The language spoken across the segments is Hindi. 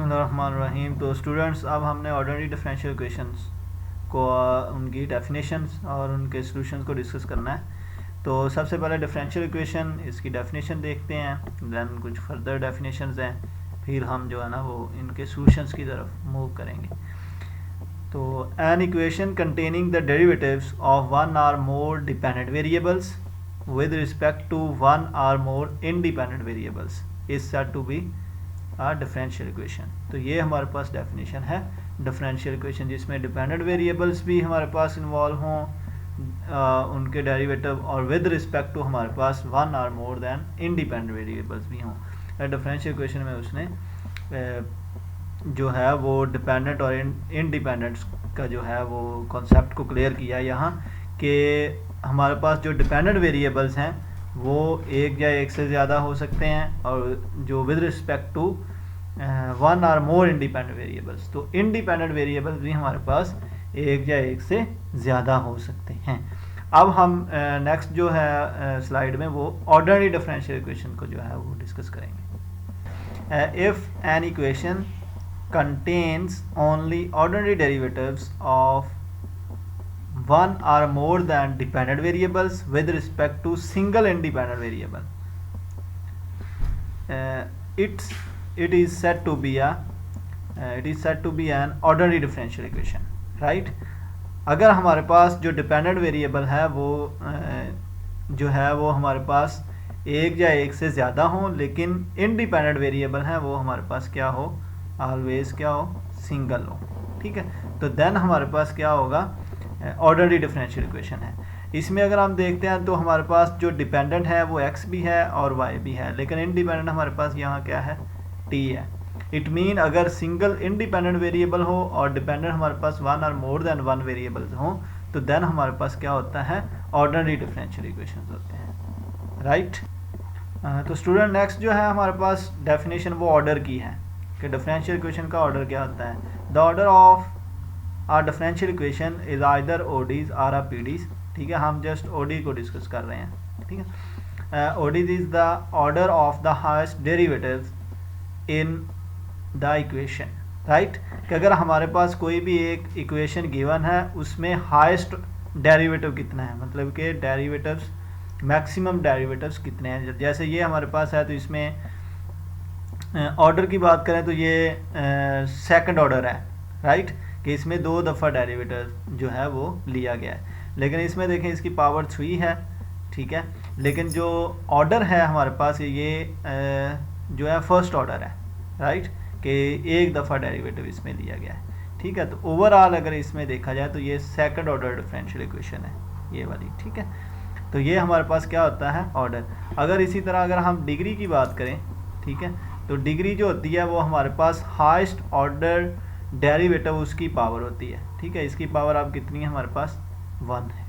बिस्मिल्लाहिर्रहमानिर्रहीम। तो स्टूडेंट्स, अब हमने ऑर्डिनरी डिफरेंशियल इक्वेशंस को उनकी डेफिनेशंस और उनके सॉल्यूशंस को डिस्कस करना है। तो सबसे पहले डिफरेंशियल इक्वेशन, इसकी डेफिनेशन देखते हैं, देन कुछ फर्दर डेफिनेशंस हैं, फिर हम जो है ना वो इनके सॉल्यूशंस की तरफ मूव करेंगे। तो an equation containing the derivatives of one or more dependent variables with respect to one or more independent variables is said to be a differential equation। तो ये हमारे पास डेफिनेशन है डिफरेंशियल इक्वेशन, जिसमें डिपेंडेंट वेरिएबल्स भी हमारे पास इन्वॉल्व हों, उनके डेरिवेटिव, और विद रिस्पेक्ट टू हमारे पास वन और मोर देन इंडिपेंडेंट वेरिएबल्स भी हों। डिफरेंशियल इक्वेशन में उसने जो है वो डिपेंडेंट और इंडिपेंडेंट का जो है वो कॉन्सेप्ट को क्लियर किया यहाँ कि हमारे पास जो डिपेंडेंट वेरिएबल्स हैं वो एक या एक से ज़्यादा हो सकते हैं, और जो विद रिस्पेक्ट टू वन और मोर इंडिपेंडेंट वेरिएबल्स, तो इंडिपेंडेंट वेरिएबल्स भी हमारे पास एक या एक से ज़्यादा हो सकते हैं। अब हम नेक्स्ट जो है स्लाइड में वो ऑर्डिनरी डिफरेंशियल इक्वेशन को जो है वो डिस्कस करेंगे। If an equation contains only ordinary derivatives of one or more than dependent variables with respect to single independent variable, it is said to be an ordinary differential equation, right? अगर हमारे पास जो डिपेंडेंट वेरिएबल है वो जो है वो हमारे पास एक या एक से ज़्यादा हो, लेकिन इंडिपेंडेंट वेरिएबल है वो हमारे पास क्या हो, ऑलवेज क्या हो, सिंगल हो, ठीक है। तो देन हमारे पास क्या होगा, ऑर्डिनरी डिफरेंशियल इक्वेशन है। इसमें अगर हम देखते हैं तो हमारे पास जो डिपेंडेंट है वो x भी है और y भी है, लेकिन इंडिपेंडेंट हमारे पास यहाँ क्या है, t है। इट मीन अगर सिंगल इंडिपेंडेंट वेरिएबल हो और डिपेंडेंट हमारे पास वन और मोर देन वन वेरिएबल्स हो, तो देन हमारे पास क्या होता है, ऑर्डिनरी डिफरेंशियल इक्वेशन होते हैं, राइट। तो स्टूडेंट, नेक्स्ट जो है हमारे पास डेफिनेशन वो ऑर्डर की है कि डिफरेंशियल इक्वेशन का ऑर्डर क्या होता है। The order of our differential equation is either ODEs or uh PDEs, ठीक है। हम जस्ट ओडी को डिस्कस कर रहे हैं, ठीक है। ODEs is the order of the highest derivatives in the equation, right. कि अगर हमारे पास कोई भी एक इक्वेशन गिवन है उसमें हाईएस्ट डेरिवेटिव कितना है, मतलब कि डेरिवेटिव्स मैक्सिमम डेरिवेटिव्स कितने हैं। जैसे ये हमारे पास है तो इसमें ऑर्डर की बात करें तो ये सेकंड ऑर्डर है, राइट, कि इसमें दो दफ़ा डेरिवेटिव जो है वो लिया गया है। लेकिन इसमें देखें इसकी पावर 3 है, ठीक है। लेकिन जो ऑर्डर है हमारे पास ये जो है फर्स्ट ऑर्डर है, राइट, कि एक दफ़ा डेरिवेटिव इसमें लिया गया है, ठीक है। तो ओवरऑल अगर इसमें देखा जाए तो ये सेकंड ऑर्डर डिफरेंशियल इक्वेशन है ये वाली, ठीक है। तो ये हमारे पास क्या होता है, ऑर्डर। अगर इसी तरह अगर हम डिग्री की बात करें, ठीक है, तो डिग्री जो होती है वो हमारे पास हाईएस्ट ऑर्डर डेरिवेटिव उसकी पावर होती है, ठीक है। इसकी पावर अब कितनी है, हमारे पास 1 है,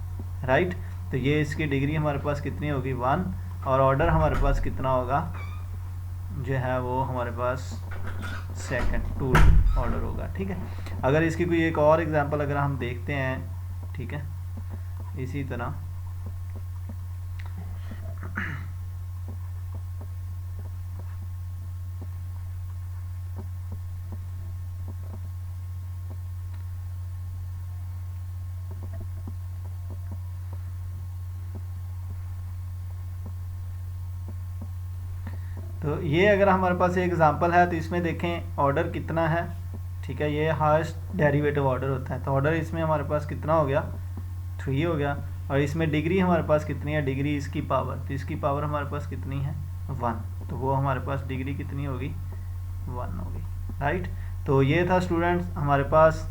राइट। तो ये इसकी डिग्री हमारे पास कितनी होगी, 1, और ऑर्डर हमारे पास कितना होगा जो है वो हमारे पास सेकंड 2 ऑर्डर होगा, ठीक है। अगर इसकी कोई एक और एग्जांपल अगर हम देखते हैं, ठीक है, इसी तरह तो ये अगर हमारे पास एक एग्जांपल है तो इसमें देखें ऑर्डर कितना है, ठीक है। ये हाईएस्ट डेरिवेटिव ऑर्डर होता है, तो ऑर्डर इसमें हमारे पास कितना हो गया, 3 हो गया। और इसमें डिग्री हमारे पास कितनी है, डिग्री इसकी पावर, तो इसकी पावर हमारे पास कितनी है, 1, तो वो हमारे पास डिग्री कितनी होगी, 1 होगी, राइट। तो ये था स्टूडेंट्स हमारे पास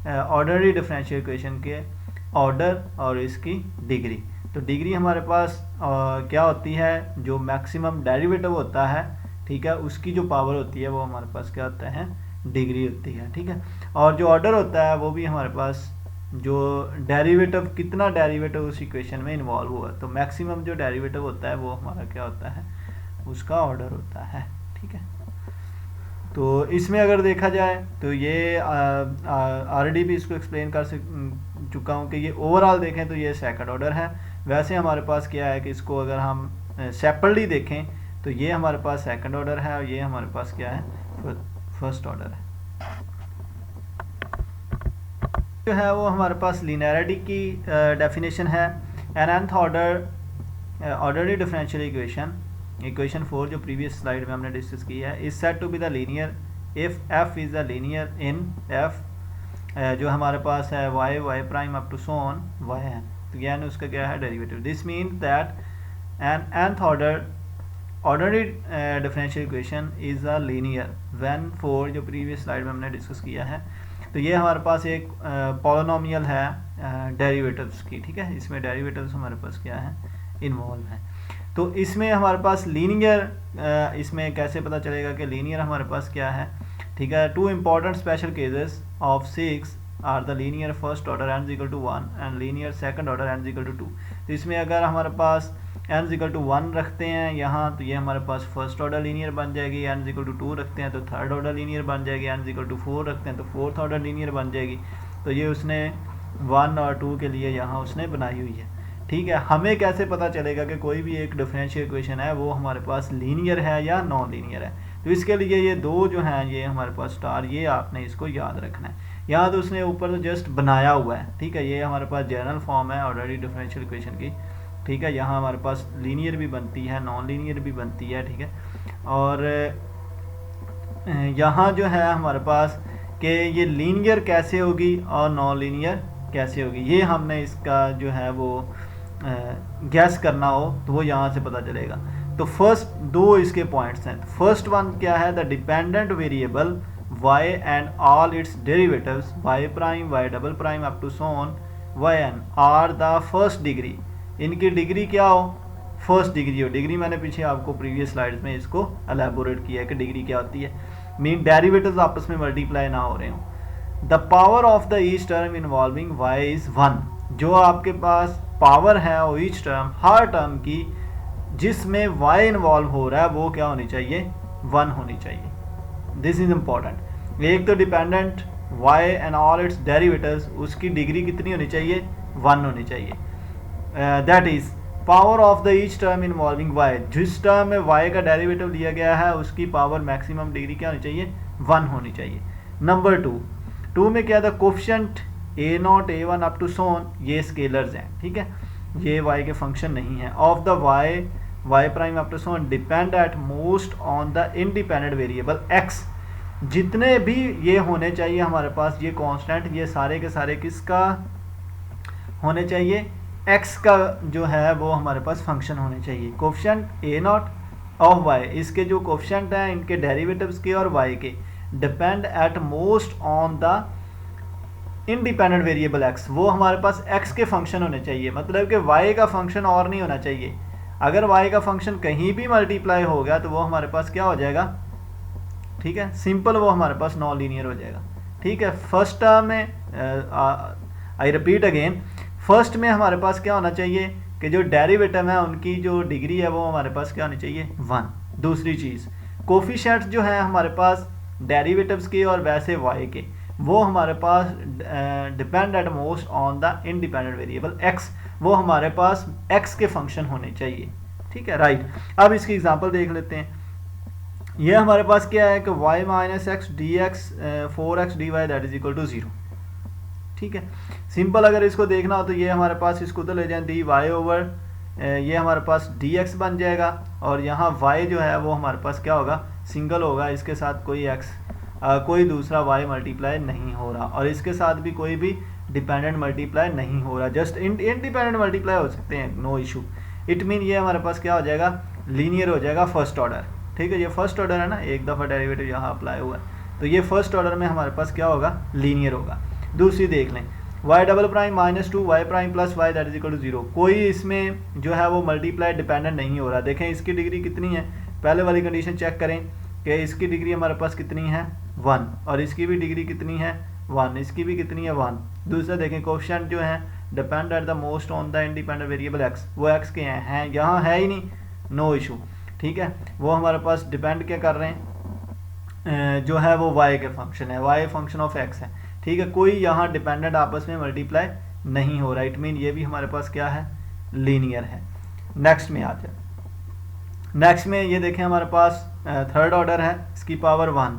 ऑर्डिनरी डिफरेंशियल इक्वेशन के ऑर्डर और इसकी डिग्री। तो डिग्री हमारे पास क्या होती है, जो मैक्सिमम डेरिवेटिव होता है, ठीक है, उसकी जो पावर होती है वो हमारे पास क्या होता है, डिग्री होती है, ठीक है। और जो ऑर्डर होता है वो भी हमारे पास जो डेरिवेटिव, कितना डेरिवेटिव उस इक्वेशन में इन्वॉल्व हुआ, तो मैक्सिमम जो डेरिवेटिव होता है वो हमारा क्या होता है, उसका ऑर्डर होता है, ठीक है। तो इसमें अगर देखा जाए तो ये ऑलरेडी भी इसको एक्सप्लेन कर चुका हूँ कि ये ओवरऑल देखें तो ये सेकंड ऑर्डर है। वैसे हमारे पास क्या है कि इसको अगर हम सेपरेटली देखें तो ये हमारे पास सेकंड ऑर्डर है और ये हमारे पास क्या है, फर्स्ट ऑर्डर है। जो है वो हमारे पास लीनियरिटी की डेफिनेशन है। An nth order orderly differential equation 4 जो प्रीवियस स्लाइड में हमने डिस्कस की है, is said to be the linear if f is the linear in f जो हमारे पास है y prime up to so on y है, तो यानी उसका क्या है derivative. This mean that an nth order orderly differential equation is a linear when 4 जो प्रीवियस स्लाइड में हमने डिस्कस किया है। तो ये हमारे पास एक पॉलिनोमियल है डेरिवेटिव्स की, ठीक है। इसमें डेरिवेटिव्स हमारे पास क्या है इन्वॉल्व है। तो इसमें हमारे पास लीनियर इसमें कैसे पता चलेगा कि लीनियर हमारे पास क्या है, ठीक है। Two important special cases of 6 are the linear first order n equal to 1 and linear second order n equal to 2। तो इसमें अगर हमारे पास n इक्वल टू 1 रखते हैं यहाँ, तो ये हमारे पास फर्स्ट ऑर्डर लीनियर बन जाएगी। n इक्वल टू 2 रखते हैं तो थर्ड ऑर्डर लीनियर बन जाएगी। n इक्वल टू 4 रखते हैं तो फोर्थ ऑर्डर लीनियर बन जाएगी। तो ये उसने 1 और 2 के लिए यहाँ उसने बनाई हुई है, ठीक है। हमें कैसे पता चलेगा कि कोई भी एक डिफरेंशियल इक्वेशन है वो हमारे पास लीनियर है या नॉन लीनियर है। तो इसके लिए ये दो जो हैं ये हमारे पास स्टार, ये आपने इसको याद रखना है। यहाँ तो उसने ऊपर तो जस्ट बनाया हुआ है, ठीक है। ये हमारे पास जनरल फॉर्म है ऑर्डरली डिफरेंशियल इक्वेशन की, ठीक है। यहाँ हमारे पास लीनियर भी बनती है, नॉन लीनियर भी बनती है, ठीक है। और यहाँ जो है हमारे पास कि ये लीनियर कैसे होगी और नॉन लीनियर कैसे होगी, ये हमने इसका जो है वो गैस करना हो तो वो यहाँ से पता चलेगा। तो फर्स्ट दो इसके पॉइंट्स हैं। फर्स्ट वन क्या है, the dependent variable y and all its derivatives y prime y double prime up to so on yn are the first degree. इनकी डिग्री क्या हो, फर्स्ट डिग्री हो। डिग्री मैंने पीछे आपको प्रीवियस स्लाइड्स में इसको एलैबोरेट किया है कि डिग्री क्या होती है। मीन डेरिवेटिव्स आपस में मल्टीप्लाई ना हो रहे हो। The power of the each term involving y is 1। जो आपके पास पावर है वो ईच टर्म, हर टर्म की जिसमें y इन्वॉल्व हो रहा है वो क्या होनी चाहिए, 1 होनी चाहिए। This is important. एक तो dependent y and all its derivatives, उसकी डिग्री कितनी होनी चाहिए, 1 होनी चाहिए। That is power of the each term involving y। जिस टर्म में y का डेरिवेटिव लिया गया है उसकी पावर मैक्सिमम डिग्री क्या होनी चाहिए, 1 होनी चाहिए। नंबर 2 में क्या था, coefficient a0 a1 up to so on, ये स्केलर्स हैं, ठीक है। ये y के फंक्शन नहीं है। Of the y prime up to so on depend at most on the independent variable x। जितने भी ये होने चाहिए हमारे पास ये कांस्टेंट, ये सारे के सारे किसका होने चाहिए, x का जो है वो हमारे पास फंक्शन होने चाहिए। कोफिशिएंट a0 ऑफ y, इसके जो कोफिशिएंट हैं इनके डेरिवेटिव्स के और y के, depend at most on the independent variable x, वो हमारे पास x के फंक्शन होने चाहिए। मतलब कि y का फंक्शन और नहीं होना चाहिए। अगर y का फंक्शन कहीं भी मल्टीप्लाई हो गया तो वो हमारे पास क्या हो जाएगा, ठीक है, सिंपल, वो हमारे पास नॉन लीनियर हो जाएगा, ठीक है। फर्स्ट टर्म में आई रिपीट अगेन, फर्स्ट में हमारे पास क्या होना चाहिए कि जो डेरिवेटिव है उनकी जो डिग्री है वो हमारे पास क्या होनी चाहिए, 1। दूसरी चीज़, कोफिशिएंट्स जो है हमारे पास डेरिवेटिव्स के और वैसे y के, वो हमारे पास depend at most on the independent variable x, वो हमारे पास x के फंक्शन होने चाहिए, ठीक है, राइट। अब इसकी एग्जांपल देख लेते हैं। ये हमारे पास क्या है कि y minus x d x 4x dy that is equal to 0, ठीक है। सिंपल अगर इसको देखना हो तो ये हमारे पास इसको तो ले जाए डी वाई ओवर ये हमारे पास dx बन जाएगा, और यहाँ y जो है वो हमारे पास क्या होगा, सिंगल होगा, इसके साथ कोई x कोई दूसरा y मल्टीप्लाई नहीं हो रहा, और इसके साथ भी कोई भी डिपेंडेंट मल्टीप्लाई नहीं हो रहा, जस्ट इंडिपेंडेंट मल्टीप्लाई हो सकते हैं, नो इशू। इट मीन ये हमारे पास क्या हो जाएगा, लीनियर हो जाएगा फर्स्ट ऑर्डर, ठीक है। ये फर्स्ट ऑर्डर है ना, एक दफ़ा डेरिवेटिव यहाँ अप्लाई हुआ है, तो ये फर्स्ट ऑर्डर में हमारे पास क्या होगा, लीनियर होगा। दूसरी देख लें, y double prime minus 2 y prime plus y that is equal to 0, कोई इसमें जो है वो मल्टीप्लाई डिपेंडेंट नहीं हो रहा। देखें इसकी डिग्री कितनी है, पहले वाली कंडीशन चेक करें कि इसकी डिग्री हमारे पास कितनी है, 1, और इसकी भी डिग्री कितनी है, 1, इसकी भी कितनी है, 1। दूसरा देखें, कोफिशिएंट जो है depend at the most on the independent variable x, वो x के हैं, यहाँ है ही नहीं, नो इशू, ठीक है। वो हमारे पास डिपेंड क्या कर रहे हैं, जो है वो y के फंक्शन है, y फंक्शन ऑफ x है, ठीक है। कोई यहाँ डिपेंडेंट आपस में मल्टीप्लाई नहीं हो रहा, इट मीन ये भी हमारे पास क्या है, लीनियर है। नेक्स्ट में आ जाए, नेक्स्ट में ये देखें हमारे पास थर्ड ऑर्डर है, इसकी पावर 1,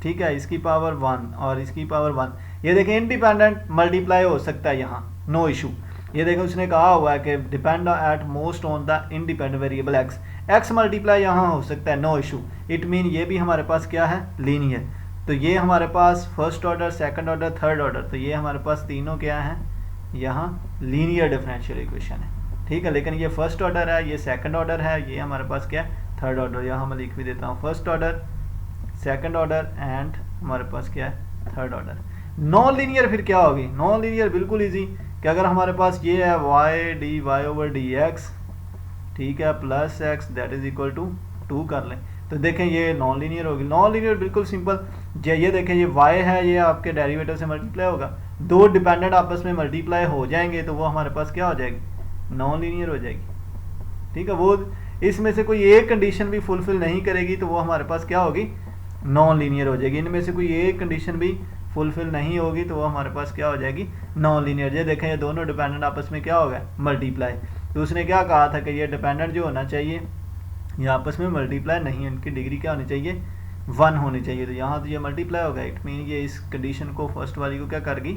ठीक है, इसकी पावर 1 और इसकी पावर 1। ये देखें इंडिपेंडेंट मल्टीप्लाई हो सकता है यहाँ, नो इशू। ये देखें उसने कहा हुआ है कि depend at most on the independent variable x, x multiply यहाँ हो सकता है, नो इशू। इट मीन ये भी हमारे पास क्या है, लीनियर। तो ये हमारे पास first order, second order, third order, तो ये हमारे पास तीनों क्या है यहाँ लीनियर डिफरेंशियल इक्वेशन है। ठीक है, लेकिन ये फर्स्ट ऑर्डर है, ये सेकंड ऑर्डर है, ये हमारे पास क्या है थर्ड ऑर्डर। यहाँ मैं लिख भी देता हूँ first order, second order and हमारे पास क्या है थर्ड ऑर्डर। नॉन लीनियर फिर क्या होगी, नॉन लीनियर बिल्कुल इजी कि अगर हमारे पास ये है y d y over d x, ठीक है, plus x that is equal to 2 कर लें, तो देखें ये नॉन लीनियर होगी। नॉन लीनियर बिल्कुल सिंपल, ये देखें ये y है, ये आपके डेरिवेटिव से मल्टीप्लाई होगा, दो डिपेंडेंट आपस में मल्टीप्लाई हो जाएंगे तो वो हमारे पास क्या हो जाएगी, नॉन लीनियर हो जाएगी। ठीक है, वो इसमें से कोई एक कंडीशन भी फुलफिल नहीं करेगी तो वो हमारे पास क्या होगी, नॉन लीनियर हो जाएगी। इनमें से कोई एक कंडीशन भी फुलफिल नहीं होगी तो वो हमारे पास क्या हो जाएगी, नॉन लीनियर। ये देखें ये दोनों डिपेंडेंट आपस में क्या होगा, मल्टीप्लाई। तो उसने क्या कहा था कि ये डिपेंडेंट जो होना चाहिए ये आपस में मल्टीप्लाई नहीं, इनकी डिग्री क्या होनी चाहिए, 1 होनी चाहिए। तो यहाँ तो ये मल्टीप्लाई होगा, इट मीन ये इस कंडीशन को फर्स्ट वाली को क्या करगी,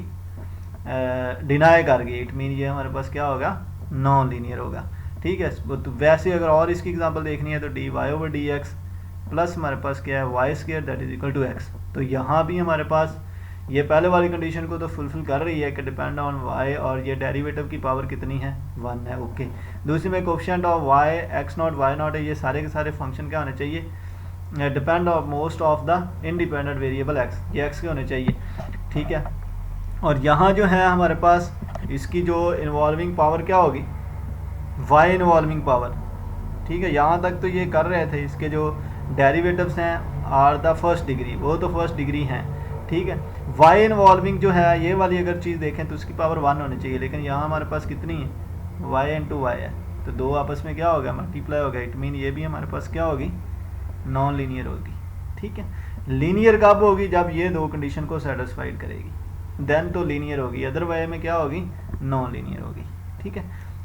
डिनाई करगी। इट मीन ये हमारे पास क्या होगा, नॉन लीनियर होगा। ठीक है, तो वैसे अगर और इसकी एग्जांपल देखनी है तो d y over d x plus हमारे पास क्या है y square that is equal to x. तो यहाँ भी हमारे पास ये पहले वाली कंडीशन को तो फुलफिल कर रही है कि डिपेंड ऑन वाई, और ये डेरिवेटिव की पावर कितनी है, 1 है। ओके, दूसरी में coefficient of y x not y not है, ये सारे के सारे फंक्शन क्या होने चाहिए, depend of most of the independent variable x, ये एक्स के होने चाहिए। ठीक है, और यहाँ जो है हमारे पास इसकी जो इन्वॉल्विंग पावर क्या होगी, वाई इन्वॉल्विंग पावर। ठीक है, यहाँ तक तो ये कर रहे थे, इसके जो डेरिवेटिव्स हैं आर द फर्स्ट डिग्री, वो तो फर्स्ट डिग्री हैं। ठीक है, वाई इन्वॉल्विंग जो है ये वाली अगर चीज़ देखें तो उसकी पावर 1 होनी चाहिए, लेकिन यहाँ हमारे पास कितनी है, वाई इंटू वाई है, तो दो आपस में क्या होगा, मल्टीप्लाई होगा। इट मीन ये भी हमारे पास क्या होगी, नॉन लीनियर होगी। ठीक है, लीनियर कब होगी, जब ये दो कंडीशन को सेटिस्फाइड करेगी, देन तो लीनियर होगी, अदरवाइज में क्या होगी, नॉन लीनियर होगी। ठीक है,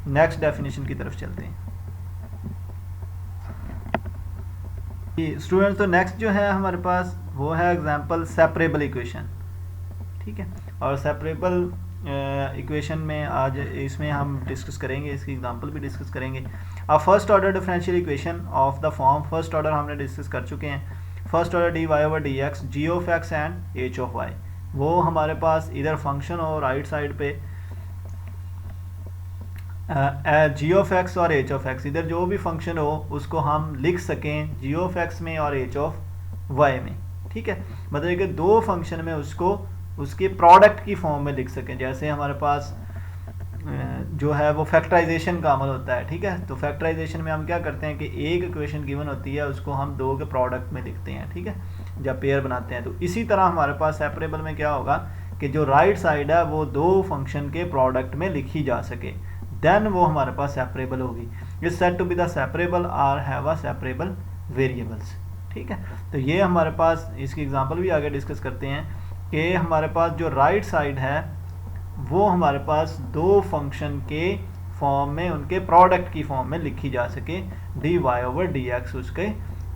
नेक्स्ट डेफिनेशन की तरफ चलते हैं स्टूडेंट। तो नेक्स्ट जो है हमारे पास वो है एग्जांपल सेपरेबल इक्वेशन। ठीक है, और सेपरेबल इक्वेशन में आज इसमें हम डिस्कस करेंगे, इसकी एग्जांपल भी डिस्कस करेंगे। अब first order differential equation of the form, first order हमने डिस्कस कर चुके हैं। First order d y over d x, g of x and h of y, वो हमारे पास इधर फंक्शन हो राइट साइड पे जी ऑफ एक्स और एच ऑफ एक्स, इधर जो भी फंक्शन हो उसको हम लिख सकें जी ऑफ एक्स में और एच ऑफ वाई में। ठीक है, मतलब कि दो फंक्शन में उसको उसके प्रोडक्ट की फॉर्म में लिख सकें। जैसे हमारे पास जो है वो फैक्टराइजेशन का अमल होता है। ठीक है, तो फैक्टराइजेशन में हम क्या करते हैं कि एक इक्वेशन गिवन होती है, उसको हम दो के प्रोडक्ट में लिखते हैं। ठीक है, जब पेयर बनाते हैं, तो इसी तरह हमारे पास सेपरेबल में क्या होगा कि जो राइट साइड है वो दो फंक्शन के प्रोडक्ट में लिखी जा सके, देन वो हमारे पास सेपरेबल होगी। Is said to be the separable or have a separable variables. ठीक है, तो ये हमारे पास इसकी एग्जांपल भी आगे डिस्कस करते हैं कि हमारे पास जो राइट साइड है वो हमारे पास दो फंक्शन के फॉर्म में, उनके प्रोडक्ट की फॉर्म में लिखी जा सके, d y over d x उसके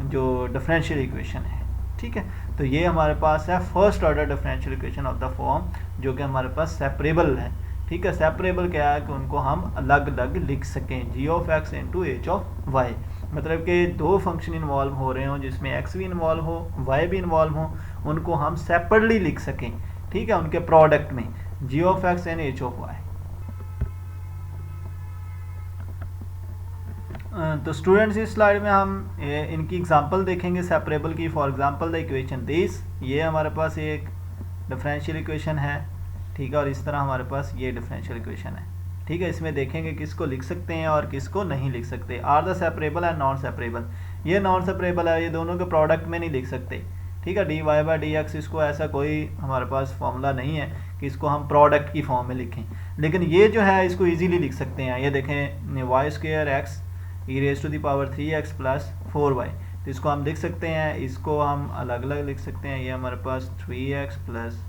जो डिफरेंशियल इक्वेशन है। ठीक है, तो ये हमारे पास है first order differential equation of the form जो कि हमारे पास सेपरेबल है। ठीक है, सेपरेबल क्या है कि उनको हम अलग अलग लिख सकें, g of x into h of y, मतलब कि दो फंक्शन इन्वॉल्व हो रहे हों जिसमें एक्स भी इन्वॉल्व हो वाई भी इन्वॉल्व हो, उनको हम सेपरेटली लिख सकें। ठीक है, उनके प्रोडक्ट में g of x and h of y. तो स्टूडेंट्स इस स्लाइड में हम इनकी एग्जांपल देखेंगे सेपरेबल की। For example the equation this, ये हमारे पास एक डिफरेंशियल इक्वेशन है। ठीक है, और इस तरह हमारे पास ये डिफरेंशियल इक्वेशन है। ठीक है, इसमें देखेंगे किसको लिख सकते हैं और किसको नहीं लिख सकते। Are the separable and non separable, ये नॉन सेपरेबल है, ये दोनों के प्रोडक्ट में नहीं लिख सकते। ठीक है, d y by d x, इसको ऐसा कोई हमारे पास फॉर्मूला नहीं है कि इसको हम प्रोडक्ट की फॉर्म में लिखें, लेकिन ये जो है इसको ईजीली लिख सकते हैं। ये देखें y square x e raise to the power 3x plus 4y, तो इसको हम लिख सकते हैं, इसको हम अलग अलग लिख सकते हैं। ये हमारे पास 3x प्लस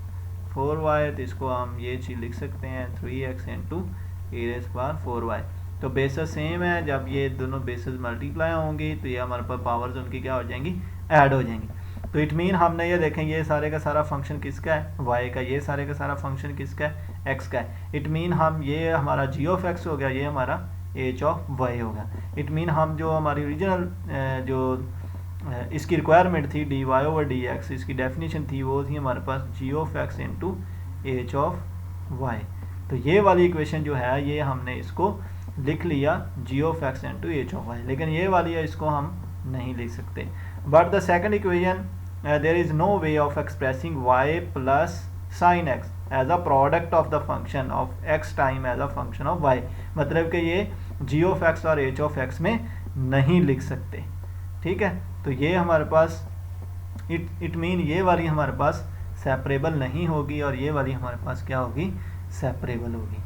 4y, तो इसको हम ये चीज़ लिख सकते हैं 3x into e raise power 4y। तो बेसिस सेम है, जब ये दोनों बेसिस मल्टीप्लाई होंगी तो ये हमारे पास पावर्स उनकी क्या हो जाएंगी, ऐड हो जाएंगी। तो इट मीन हमने ये देखें ये सारे का सारा फंक्शन किसका है, वाई का, ये सारे का सारा फंक्शन किसका है, एक्स का है। इट मीन हम ये हमारा जी ऑफ एक्स हो गया, ये हमारा एच ऑफ वाई हो गया। इट मीन हम जो हमारी ओरिजिनल जो इसकी रिक्वायरमेंट थी d y over d x, इसकी डेफिनेशन थी वो थी हमारे पास g of x into h of y. तो ये वाली इक्वेशन जो है ये हमने इसको लिख लिया g of x into h of y, लेकिन ये वाली है इसको हम नहीं लिख सकते। But the second equation there is no way of expressing y plus sine x as a product of the function of x times as a function of y, मतलब कि ये जी ऑफ एक्स और एच ऑफ एक्स में नहीं लिख सकते, ठीक है। तो ये हमारे पास इट मीन ये वाली हमारे पास सेपरेबल नहीं होगी और ये वाली हमारे पास क्या होगी, सेपरेबल होगी।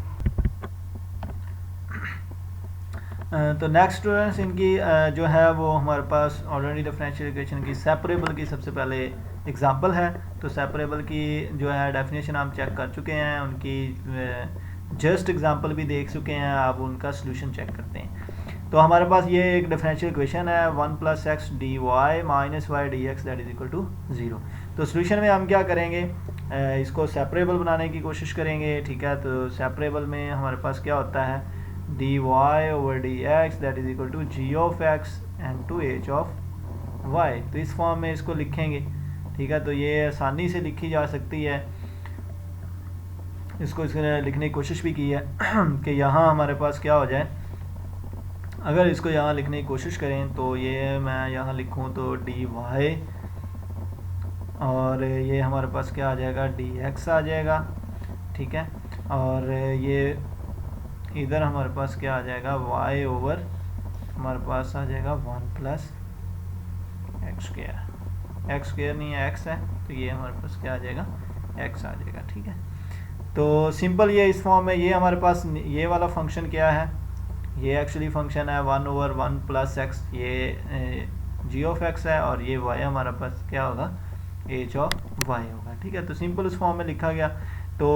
तो नेक्स्ट स्टूडेंट्स इनकी जो है वो हमारे पास ऑर्डिनरी डिफरेंशियल इक्वेशन की सेपरेबल की सबसे पहले एग्जांपल है। तो सेपरेबल की जो है डेफिनेशन हम चेक कर चुके हैं, उनकी जस्ट एग्जांपल भी देख चुके हैं, अब उनका सोल्यूशन चेक करते हैं। तो हमारे पास ये एक डिफरेंशियल इक्वेशन है 1 + x dy - y dx that is equal to 0। तो सोल्यूशन में हम क्या करेंगे, इसको सेपरेबल बनाने की कोशिश करेंगे, ठीक है। तो सेपरेबल में हमारे पास क्या होता है dy over dx that is equal to g of x into h of y। तो इस फॉर्म में इसको लिखेंगे, ठीक है। तो ये आसानी से लिखी जा सकती है, इसको लिखने की कोशिश भी की है कि यहाँ हमारे पास क्या हो जाए, अगर इसको यहाँ लिखने की कोशिश करें तो ये मैं यहाँ लिखूँ तो dy और ये हमारे पास क्या आ जाएगा dx आ जाएगा, ठीक है। और ये इधर हमारे पास क्या आ जाएगा y ओवर हमारे पास आ जाएगा 1 + x स्क्वायर नहीं है x है, तो ये हमारे पास क्या आ जाएगा x आ जाएगा, ठीक है। तो सिंपल ये इस फॉर्म में ये हमारे पास ये वाला फंक्शन क्या है, ये एक्चुअली फंक्शन है 1 ओवर 1 + x, ये g ऑफ x है और ये y हमारा पास क्या होगा h ऑफ y होगा, ठीक है। तो सिंपल उस फॉर्म में लिखा गया। तो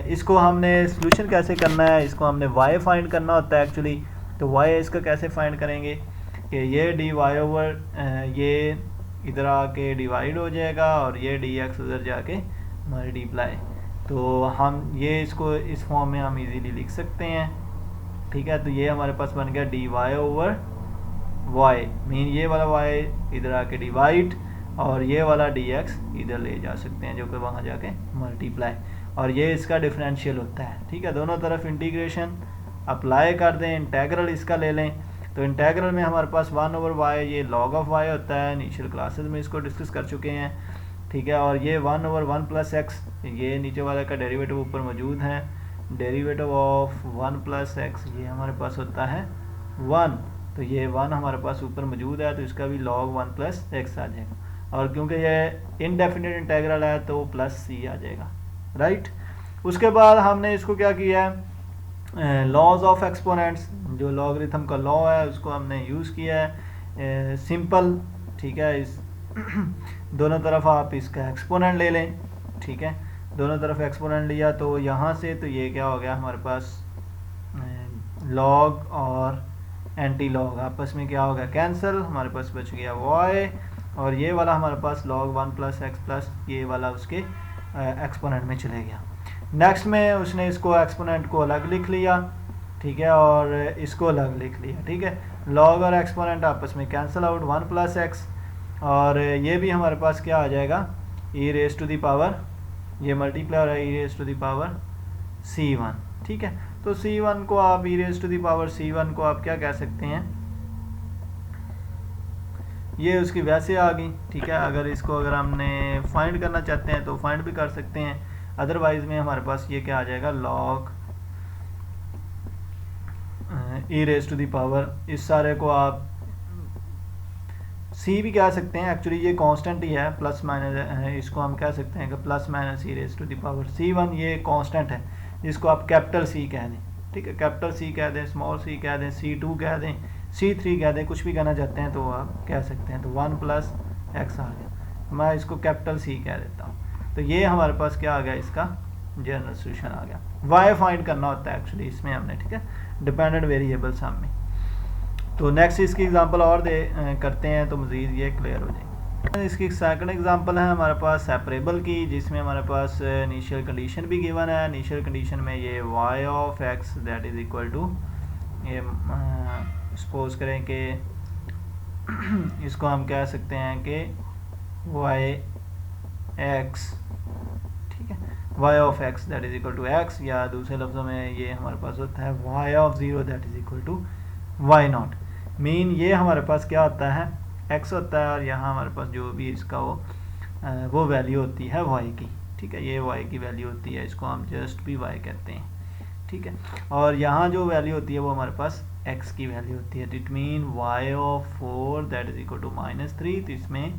इसको हमने सोल्यूशन कैसे करना है, इसको हमने y फाइंड करना होता है एक्चुअली। तो y इसका कैसे फाइंड करेंगे कि ये dy ओवर ये इधर आके डिवाइड हो जाएगा और ये dx उधर जाके मल्टीप्लाई। तो हम ये इसको इस फॉर्म में हम इजीली लिख सकते हैं, ठीक है। तो ये हमारे पास बन गया dy ओवर y, मीन ये वाला y इधर आके डिवाइड और ये वाला dx इधर ले जा सकते हैं जो कि वहाँ जाके मल्टीप्लाई, और ये इसका डिफरेंशियल होता है, ठीक है। दोनों तरफ इंटीग्रेशन अप्लाई कर दें, इंटेग्रल इसका ले लें। तो इंटेग्रल में हमारे पास 1 ओवर y ये log ऑफ y होता है, इनिशियल क्लासेस में इसको डिस्कस कर चुके हैं, ठीक है। और ये 1 ओवर 1 + x, ये नीचे वाले का डेरिवेटिव ऊपर मौजूद है, डेरिवेटिव ऑफ 1 + x ये हमारे पास होता है 1, तो ये 1 हमारे पास ऊपर मौजूद है, तो इसका भी log 1 + x आ जाएगा। और क्योंकि ये इनडेफिनिट इंटेग्रल है तो +c आ जाएगा, राइट। उसके बाद हमने इसको क्या किया है, लॉज ऑफ एक्सपोनेंट्स, जो लॉगरिथम का लॉ है उसको हमने यूज़ किया है, सिंपल, ठीक है। इस दोनों तरफ आप इसका एक्सपोनेंट ले लें, ठीक है। दोनों तरफ एक्सपोनेंट लिया तो यहाँ से तो ये क्या हो गया हमारे पास लॉग और एंटी लॉग आपस में क्या होगा कैंसिल, हमारे पास बच गया y, और ये वाला हमारे पास log 1 + x प्लस ये वाला उसके एक्सपोनेंट में चले गया। नेक्स्ट में उसने इसको एक्सपोनेंट को अलग लिख लिया, ठीक है, और इसको अलग लिख लिया, ठीक है। log और एक्सपोनेंट आपस में कैंसिल आउट 1 + x, और ये भी हमारे पास क्या आ जाएगा e⁻, ये मल्टीप्लाई हो रहा है e⁻ c1, ठीक है। तो c1 को आप e⁻c1 को आप क्या कह सकते हैं, ये उसकी वैसे आ गई, ठीक है। अगर हमने फाइंड करना चाहते हैं तो फाइंड भी कर सकते हैं, अदरवाइज में हमारे पास ये क्या आ जाएगा log e⁻, इस सारे को आप c भी कह सकते हैं, एक्चुअली ये कांस्टेंट ही है, प्लस माइनस इसको हम कह सकते हैं कि +- e⁻c1 ये कांस्टेंट है, जिसको आप कैपिटल C कह दें, ठीक है। कैपिटल C कह दें, स्मॉल c कह दें, c2 कह दें, c3 कह दें, कुछ भी कहना चाहते हैं तो आप कह सकते हैं। तो 1 + x आ गया, मैं इसको कैपिटल C कह देता हूँ। तो ये हमारे पास क्या आ गया, इसका जनरल सोल्यूशन आ गया। y फाइंड करना होता है एक्चुअली इसमें हमने, ठीक है, डिपेंडेंट वेरिएबल्स हम में। तो नेक्स्ट इसकी एग्जांपल और करते हैं तो मज़ीद ये क्लियर हो जाएगी। इसकी सेकंड एग्जांपल है हमारे पास सेपरेबल की, जिसमें हमारे पास इनिशियल कंडीशन भी गिवन है। इनिशियल कंडीशन में ये y of x that is equal to, ये सपोज करें कि इसको हम कह सकते हैं कि y x, ठीक है, y of x that is equal to x, या दूसरे लफ्ज़ों में ये हमारे पास होता है y of 0 that is equal to y not. Mean ये हमारे पास क्या होता है, x होता है, और यहाँ हमारे पास जो भी इसका वो वैल्यू होती है y की, ठीक है, ये y की वैल्यू होती है, इसको हम जस्ट भी y कहते हैं, ठीक है। और यहाँ जो वैल्यू होती है वो हमारे पास x की वैल्यू होती है। It mean y of 4 that is equal to -3, तो इसमें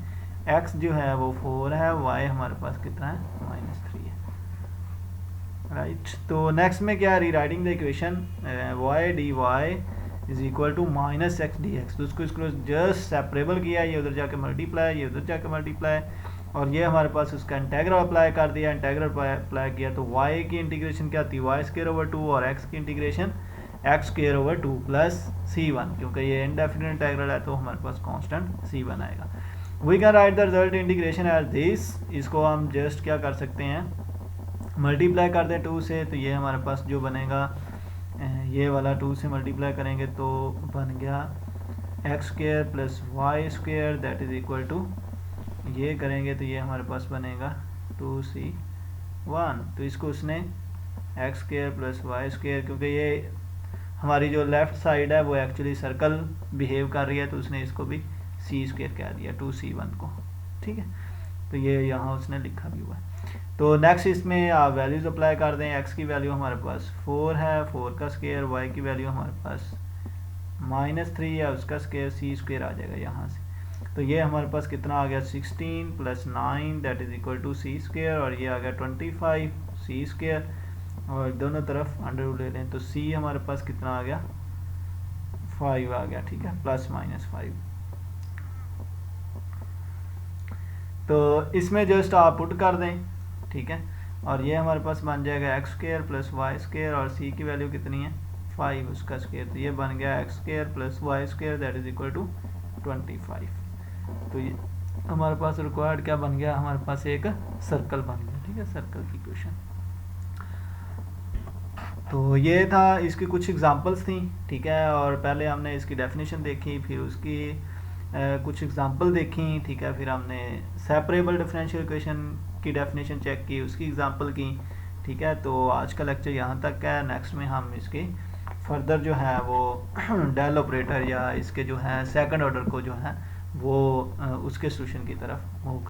x जो है वो 4 है, y हमारे पास कितना है, -3 है, राइट। तो नेक्स्ट में क्या, rewriting the equation y dy is equal to -x dx, तो इसको जस्ट सेपरेबल किया, ये उधर जाके मल्टीप्लाई, ये उधर जाके मल्टीप्लाई, और ये हमारे पास उसका इंटेग्रल अप्लाई कर दिया, इंटेग्रल अप्लाई किया तो y की इंटीग्रेशन क्या आती है, y² / 2, और x की इंटीग्रेशन x² / 2 प्लस c1, क्योंकि ये इनडेफिनिट इंटेग्रल है तो हमारे पास कांस्टेंट c1 आएगा। We can write the result integration as this, इसको हम जस्ट क्या कर सकते हैं, मल्टीप्लाई कर दें 2 से, तो ये हमारे पास जो बनेगा, ये वाला 2 से मल्टीप्लाई करेंगे तो बन गया x² + y² that is equal to, ये करेंगे तो ये हमारे पास बनेगा 2c1। तो इसको उसने x² + y², क्योंकि ये हमारी जो लेफ़्ट साइड है वो एक्चुअली सर्कल बिहेव कर रही है, तो उसने इसको भी c² कह दिया 2c1 को, ठीक है। तो ये यहाँ उसने लिखा भी हुआ है। तो नेक्स्ट इसमें आप वैल्यूज़ अप्लाई कर दें। x की वैल्यू हमारे पास 4 है, 4 का स्क्वायर, y की वैल्यू हमारे पास -3 है, उसका स्क्वायर c² आ जाएगा यहाँ से। तो ये हमारे पास कितना आ गया, 16 + 9 that is equal to c², और ये आ गया 25 c², और दोनों तरफ अंडर ले लें तो c हमारे पास कितना आ गया, 5 आ गया, ठीक है, ±5। तो इसमें जस्ट आप पुट कर दें, ठीक है, और ये हमारे पास बन जाएगा x² + y², और c की वैल्यू कितनी है, 5, उसका स्क्वायर, तो ये बन गया x² + y² that is equal to 25। तो ये हमारे पास रिक्वायर्ड क्या बन गया, हमारे पास एक सर्कल बन गया, ठीक है, सर्कल की इक्वेशन। तो ये था, इसकी कुछ एग्जांपल्स थी, ठीक है, और पहले हमने इसकी डेफिनेशन देखी, फिर उसकी कुछ एग्जांपल देखी, ठीक है, फिर हमने सेपरेबल डिफरेंशियल इक्वेशन की डेफिनेशन चेक की, उसकी एग्जांपल की, ठीक है। तो आज का लेक्चर यहाँ तक है। नेक्स्ट में हम इसके फर्दर जो है वो डेल ऑपरेटर या इसके जो है सेकंड ऑर्डर को जो है वो उसके सोल्यूशन की तरफ मूव